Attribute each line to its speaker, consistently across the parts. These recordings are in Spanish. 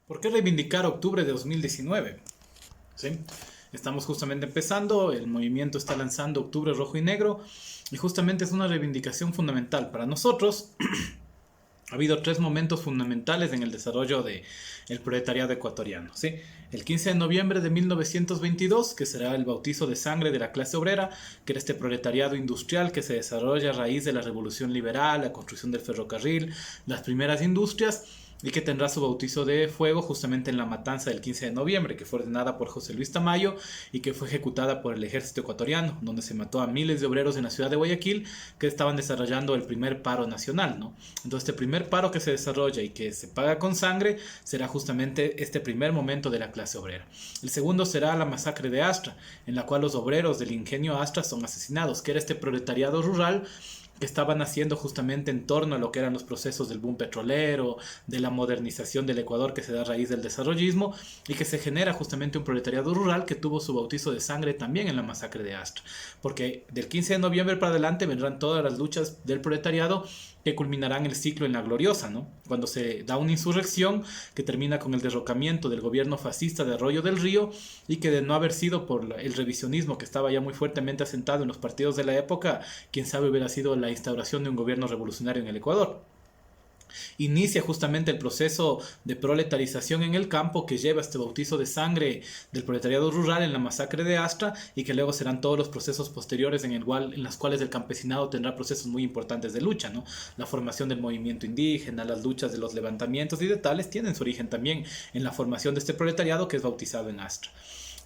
Speaker 1: ¿Por qué reivindicar octubre de 2019? ¿Sí? Estamos justamente empezando, el movimiento está lanzando Octubre Rojo y Negro y justamente es una reivindicación fundamental para nosotros. Ha habido tres momentos fundamentales en el desarrollo del proletariado ecuatoriano. ¿Sí? El 15 de noviembre de 1922, que será el bautizo de sangre de la clase obrera, que era este proletariado industrial que se desarrolla a raíz de la revolución liberal, la construcción del ferrocarril, las primeras industrias, y que tendrá su bautizo de fuego justamente en la matanza del 15 de noviembre, que fue ordenada por José Luis Tamayo y que fue ejecutada por el ejército ecuatoriano, donde se mató a miles de obreros en la ciudad de Guayaquil que estaban desarrollando el primer paro nacional, ¿no? Entonces, este primer paro que se desarrolla y que se paga con sangre será justamente este primer momento de la clase obrera. El segundo será la masacre de Astra, en la cual los obreros del ingenio Astra son asesinados, que era este proletariado rural que estaban haciendo justamente en torno a lo que eran los procesos del boom petrolero, de la modernización del Ecuador que se da a raíz del desarrollismo y que se genera justamente un proletariado rural que tuvo su bautizo de sangre también en la masacre de Astra. Porque del 15 de noviembre para adelante vendrán todas las luchas del proletariado que culminarán el ciclo en la gloriosa, ¿no? Cuando se da una insurrección que termina con el derrocamiento del gobierno fascista de Arroyo del Río y que de no haber sido por el revisionismo que estaba ya muy fuertemente asentado en los partidos de la época, quién sabe hubiera sido la instauración de un gobierno revolucionario en el Ecuador. Inicia justamente el proceso de proletarización en el campo que lleva este bautizo de sangre del proletariado rural en la masacre de Astra y que luego serán todos los procesos posteriores en los cuales el campesinado tendrá procesos muy importantes de lucha, ¿no? La formación del movimiento indígena, las luchas de los levantamientos y de tales tienen su origen también en la formación de este proletariado que es bautizado en Astra.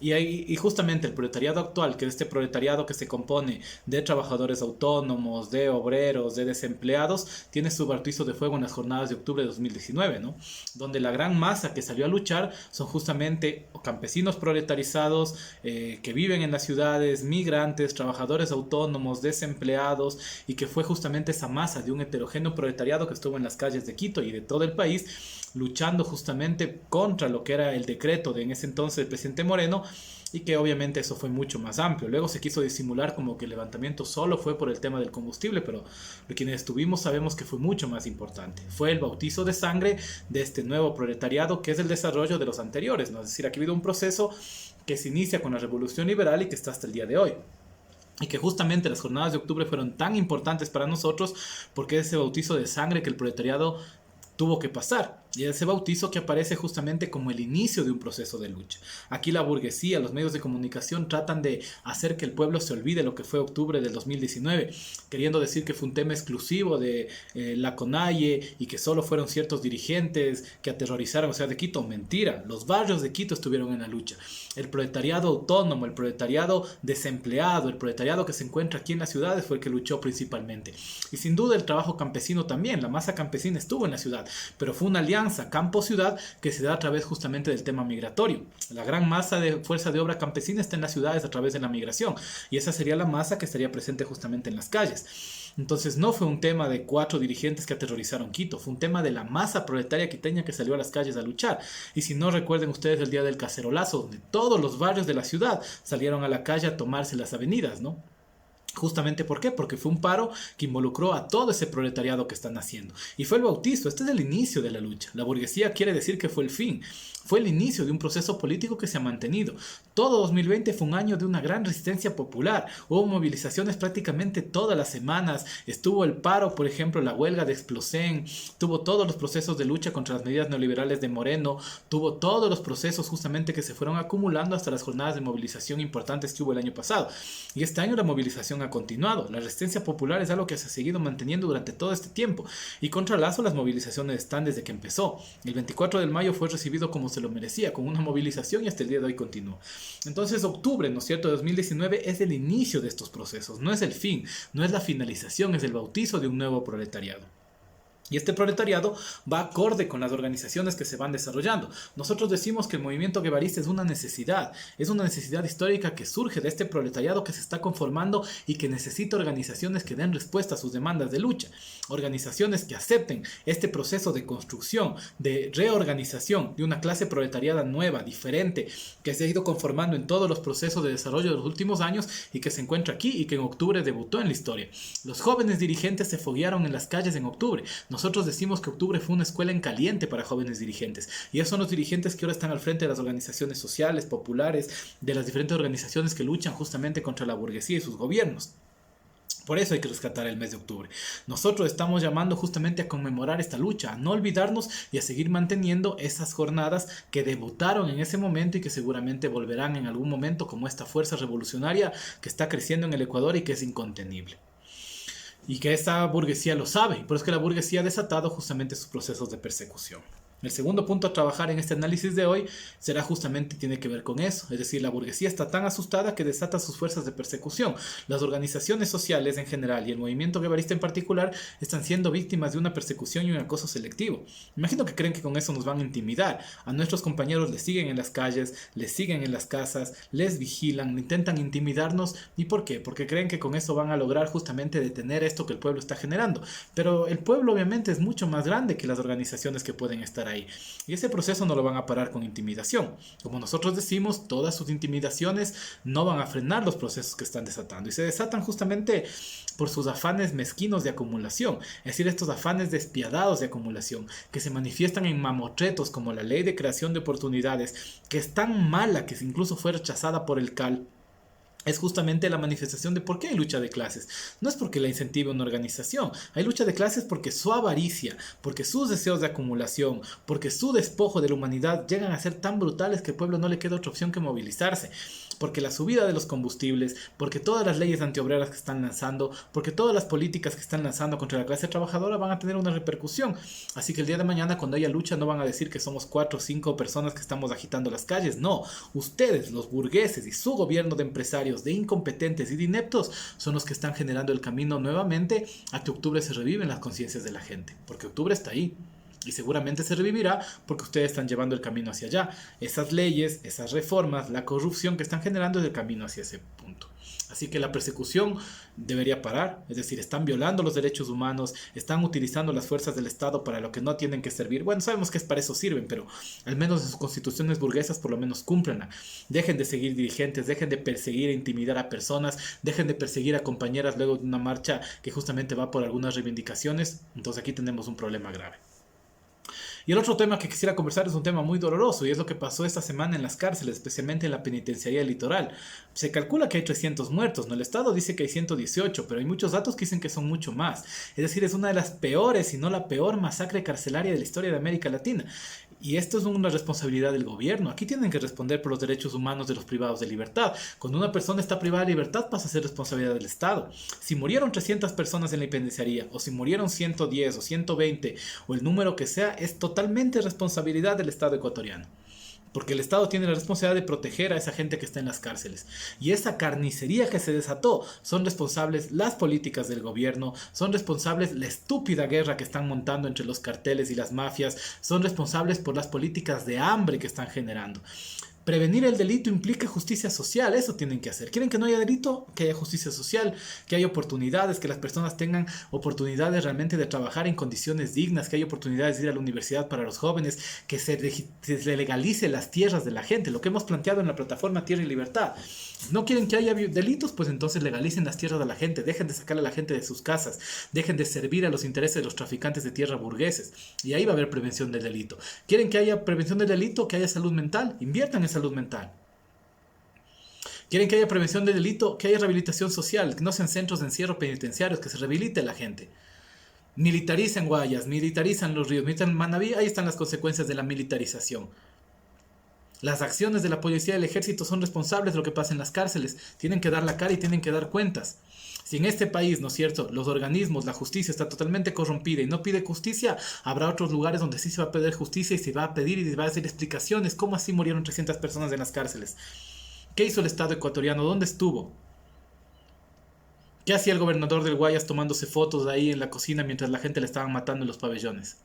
Speaker 1: Y justamente el proletariado actual, que es este proletariado que se compone de trabajadores autónomos, de obreros, de desempleados, tiene su bautizo de fuego en las jornadas de octubre de 2019, ¿no? Donde la gran masa que salió a luchar son justamente campesinos proletarizados que viven en las ciudades, migrantes, trabajadores autónomos, desempleados, y que fue justamente esa masa de un heterogéneo proletariado que estuvo en las calles de Quito y de todo el país luchando justamente contra lo que era el decreto de en ese entonces el presidente Moreno, y que obviamente eso fue mucho más amplio. Luego se quiso disimular como que el levantamiento solo fue por el tema del combustible, pero quienes estuvimos sabemos que fue mucho más importante. Fue el bautizo de sangre de este nuevo proletariado que es el desarrollo de los anteriores, ¿no? Es decir, aquí ha habido un proceso que se inicia con la revolución liberal y que está hasta el día de hoy. Y que justamente las jornadas de octubre fueron tan importantes para nosotros porque es ese bautizo de sangre que el proletariado tuvo que pasar. Y ese bautizo que aparece justamente como el inicio de un proceso de lucha. Aquí la burguesía, los medios de comunicación tratan de hacer que el pueblo se olvide lo que fue octubre del 2019, queriendo decir que fue un tema exclusivo de la CONAIE y que solo fueron ciertos dirigentes que aterrorizaron, o sea, de Quito. Mentira, los barrios de Quito estuvieron en la lucha. El proletariado autónomo, el proletariado desempleado, el proletariado que se encuentra aquí en las ciudades fue el que luchó principalmente. Y sin duda el trabajo campesino también, la masa campesina estuvo en la ciudad, pero fue una alianza campo-ciudad que se da a través justamente del tema migratorio. La gran masa de fuerza de obra campesina está en las ciudades a través de la migración y esa sería la masa que estaría presente justamente en las calles. Entonces no fue un tema de 4 dirigentes que aterrorizaron Quito, fue un tema de la masa proletaria quiteña que salió a las calles a luchar. Y si no, recuerden ustedes el día del cacerolazo, donde todos los barrios de la ciudad salieron a la calle a tomarse las avenidas, ¿no? Justamente, ¿por qué? Porque fue un paro que involucró a todo ese proletariado que están haciendo. Y fue el bautizo, este es el inicio de la lucha. La burguesía quiere decir que fue el fin. Fue el inicio de un proceso político que se ha mantenido. Todo 2020 fue un año de una gran resistencia popular. Hubo movilizaciones prácticamente todas las semanas. Estuvo el paro, por ejemplo, la huelga de Explosén. Tuvo todos los procesos de lucha contra las medidas neoliberales de Moreno. Tuvo todos los procesos justamente que se fueron acumulando hasta las jornadas de movilización importantes que hubo el año pasado. Y este año la movilización ha continuado. La resistencia popular es algo que se ha seguido manteniendo durante todo este tiempo. Y contra Lazo las movilizaciones están desde que empezó. El 24 de mayo fue recibido como se lo merecía, con una movilización, y hasta el día de hoy continúa. Entonces octubre, ¿no es cierto?, de 2019 es el inicio de estos procesos, no es el fin, no es la finalización, es el bautizo de un nuevo proletariado. Y este proletariado va acorde con las organizaciones que se van desarrollando. Nosotros decimos que el movimiento guevarista es una necesidad histórica que surge de este proletariado que se está conformando y que necesita organizaciones que den respuesta a sus demandas de lucha. Organizaciones que acepten este proceso de construcción, de reorganización de una clase proletariada nueva, diferente, que se ha ido conformando en todos los procesos de desarrollo de los últimos años y que se encuentra aquí y que en octubre debutó en la historia. Los jóvenes dirigentes se foguearon en las calles en octubre. Nosotros decimos que octubre fue una escuela en caliente para jóvenes dirigentes. Y esos son los dirigentes que ahora están al frente de las organizaciones sociales, populares, de las diferentes organizaciones que luchan justamente contra la burguesía y sus gobiernos. Por eso hay que rescatar el mes de octubre. Nosotros estamos llamando justamente a conmemorar esta lucha, a no olvidarnos y a seguir manteniendo esas jornadas que debutaron en ese momento y que seguramente volverán en algún momento como esta fuerza revolucionaria que está creciendo en el Ecuador y que es incontenible. Y que esta burguesía lo sabe, y por eso es que la burguesía ha desatado justamente sus procesos de persecución. El segundo punto a trabajar en este análisis de hoy será justamente, tiene que ver con eso, es decir, la burguesía está tan asustada que desata sus fuerzas de persecución. Las organizaciones sociales en general y el movimiento guevarista en particular están siendo víctimas de una persecución y un acoso selectivo. Imagino que creen que con eso nos van a intimidar. A nuestros compañeros les siguen en las calles, les siguen en las casas, les vigilan, intentan intimidarnos. ¿Y por qué? Porque creen que con eso van a lograr justamente detener esto que el pueblo está generando. Pero el pueblo obviamente es mucho más grande que las organizaciones que pueden estar ahí. Y ese proceso no lo van a parar con intimidación. Como nosotros decimos, todas sus intimidaciones no van a frenar los procesos que están desatando. Y se desatan justamente por sus afanes mezquinos de acumulación. Es decir, estos afanes despiadados de acumulación que se manifiestan en mamotretos como la ley de creación de oportunidades, que es tan mala que incluso fue rechazada por el CAL. Es justamente la manifestación de por qué hay lucha de clases. No es porque la incentive una organización. Hay lucha de clases porque su avaricia, porque sus deseos de acumulación, porque su despojo de la humanidad llegan a ser tan brutales que al pueblo no le queda otra opción que movilizarse. Porque la subida de los combustibles, porque todas las leyes antiobreras que están lanzando, porque todas las políticas que están lanzando contra la clase trabajadora van a tener una repercusión. Así que el día de mañana, cuando haya lucha, no van a decir que somos 4 o 5 personas que estamos agitando las calles. No, ustedes, los burgueses y su gobierno de empresarios, de incompetentes y de ineptos, son los que están generando el camino nuevamente a que octubre se revive en las conciencias de la gente. Porque octubre está ahí. Y seguramente se revivirá porque ustedes están llevando el camino hacia allá. Esas leyes, esas reformas, la corrupción que están generando es el camino hacia ese punto. Así que la persecución debería parar, es decir, están violando los derechos humanos, están utilizando las fuerzas del Estado para lo que no tienen que servir. Bueno, sabemos que para eso sirven, pero al menos en sus constituciones burguesas por lo menos cúmplanla. Dejen de seguir dirigentes, dejen de perseguir e intimidar a personas, dejen de perseguir a compañeras luego de una marcha que justamente va por algunas reivindicaciones. Entonces aquí tenemos un problema grave. Y el otro tema que quisiera conversar es un tema muy doloroso y es lo que pasó esta semana en las cárceles, especialmente en la penitenciaría litoral. Se calcula que hay 300 muertos, ¿no? El Estado dice que hay 118, pero hay muchos datos que dicen que son mucho más. Es decir, es una de las peores, si no la peor masacre carcelaria de la historia de América Latina. Y esto es una responsabilidad del gobierno. Aquí tienen que responder por los derechos humanos de los privados de libertad. Cuando una persona está privada de libertad pasa a ser responsabilidad del Estado. Si murieron 300 personas en la penitenciaría, o si murieron 110 o 120, o el número que sea, es totalmente responsabilidad del Estado ecuatoriano. Porque el Estado tiene la responsabilidad de proteger a esa gente que está en las cárceles. Y esa carnicería que se desató, son responsables las políticas del gobierno, son responsables la estúpida guerra que están montando entre los carteles y las mafias, son responsables por las políticas de hambre que están generando. Prevenir el delito implica justicia social, eso tienen que hacer. ¿Quieren que no haya delito? Que haya justicia social, que haya oportunidades, que las personas tengan oportunidades realmente de trabajar en condiciones dignas, que haya oportunidades de ir a la universidad para los jóvenes, que se legalice las tierras de la gente, lo que hemos planteado en la plataforma Tierra y Libertad. ¿No quieren que haya delitos? Pues entonces legalicen las tierras de la gente, dejen de sacar a la gente de sus casas, dejen de servir a los intereses de los traficantes de tierra burgueses. Y ahí va a haber prevención del delito. ¿Quieren que haya prevención del delito? Que haya salud mental. Inviertan en salud mental. ¿Quieren que haya prevención del delito? Que haya rehabilitación social, que no sean centros de encierro penitenciarios, que se rehabilite la gente. Militaricen Guayas, militarizan los ríos, militarizan Manabí, ahí están las consecuencias de la militarización. Las acciones de la policía y el ejército son responsables de lo que pasa en las cárceles. Tienen que dar la cara y tienen que dar cuentas. Si en este país, ¿no es cierto?, los organismos, la justicia está totalmente corrompida y no pide justicia, habrá otros lugares donde sí se va a pedir justicia y se va a pedir y se va a hacer explicaciones. ¿Cómo así murieron 300 personas en las cárceles? ¿Qué hizo el Estado ecuatoriano? ¿Dónde estuvo? ¿Qué hacía el gobernador del Guayas tomándose fotos ahí en la cocina mientras la gente le estaban matando en los pabellones?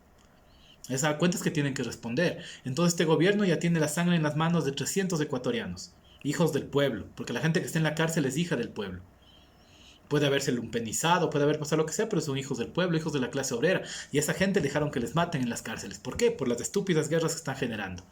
Speaker 1: Esas cuentas que tienen que responder. Entonces este gobierno ya tiene la sangre en las manos de 300 ecuatorianos, hijos del pueblo, porque la gente que está en la cárcel es hija del pueblo. Puede haberse lumpenizado, puede haber pasado lo que sea, pero son hijos del pueblo, hijos de la clase obrera. Y esa gente dejaron que les maten en las cárceles. ¿Por qué? Por las estúpidas guerras que están generando.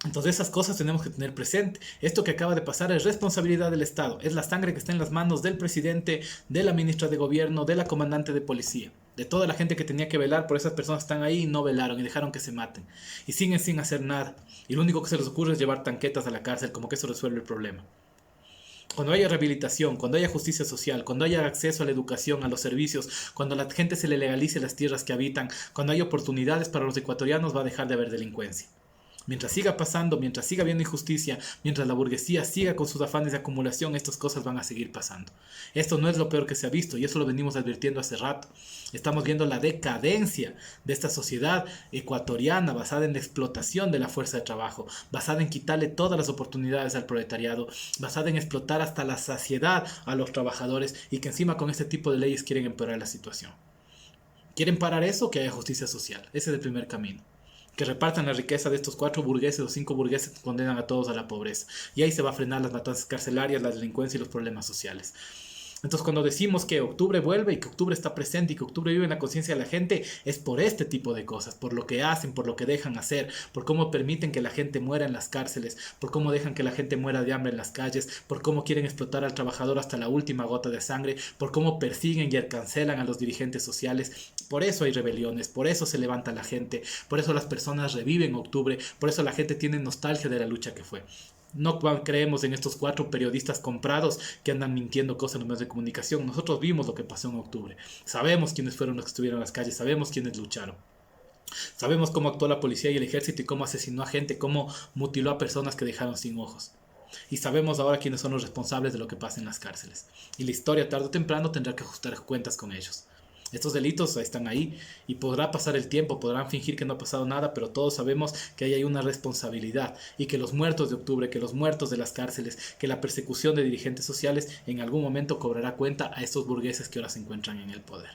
Speaker 1: Entonces esas cosas tenemos que tener presente. Esto que acaba de pasar es responsabilidad del Estado. Es la sangre que está en las manos del presidente, de la ministra de gobierno, de la comandante de policía. De toda la gente que tenía que velar por esas personas están ahí y no velaron y dejaron que se maten. Y siguen sin hacer nada. Y lo único que se les ocurre es llevar tanquetas a la cárcel, como que eso resuelve el problema. Cuando haya rehabilitación, cuando haya justicia social, cuando haya acceso a la educación, a los servicios, cuando a la gente se le legalice las tierras que habitan, cuando haya oportunidades para los ecuatorianos, va a dejar de haber delincuencia. Mientras siga pasando, mientras siga habiendo injusticia, mientras la burguesía siga con sus afanes de acumulación, estas cosas van a seguir pasando. Esto no es lo peor que se ha visto y eso lo venimos advirtiendo hace rato. Estamos viendo la decadencia de esta sociedad ecuatoriana basada en la explotación de la fuerza de trabajo, basada en quitarle todas las oportunidades al proletariado, basada en explotar hasta la saciedad a los trabajadores y que encima con este tipo de leyes quieren empeorar la situación. ¿Quieren parar eso? Que haya justicia social. Ese es el primer camino. Que repartan la riqueza de estos 4 burgueses o 5 burgueses que condenan a todos a la pobreza. Y ahí se va a frenar las matanzas carcelarias, la delincuencia y los problemas sociales. Entonces cuando decimos que octubre vuelve y que octubre está presente y que octubre vive en la conciencia de la gente, es por este tipo de cosas, por lo que hacen, por lo que dejan hacer, por cómo permiten que la gente muera en las cárceles, por cómo dejan que la gente muera de hambre en las calles, por cómo quieren explotar al trabajador hasta la última gota de sangre, por cómo persiguen y cancelan a los dirigentes sociales. Por eso hay rebeliones, por eso se levanta la gente, por eso las personas reviven octubre, por eso la gente tiene nostalgia de la lucha que fue. No creemos en estos 4 periodistas comprados que andan mintiendo cosas en los medios de comunicación. Nosotros vimos lo que pasó en octubre. Sabemos quiénes fueron los que estuvieron en las calles, sabemos quiénes lucharon. Sabemos cómo actuó la policía y el ejército y cómo asesinó a gente, cómo mutiló a personas que dejaron sin ojos. Y sabemos ahora quiénes son los responsables de lo que pasa en las cárceles. Y la historia tarde o temprano tendrá que ajustar cuentas con ellos. Estos delitos están ahí y podrá pasar el tiempo, podrán fingir que no ha pasado nada, pero todos sabemos que ahí hay una responsabilidad y que los muertos de octubre, que los muertos de las cárceles, que la persecución de dirigentes sociales en algún momento cobrará cuenta a estos burgueses que ahora se encuentran en el poder.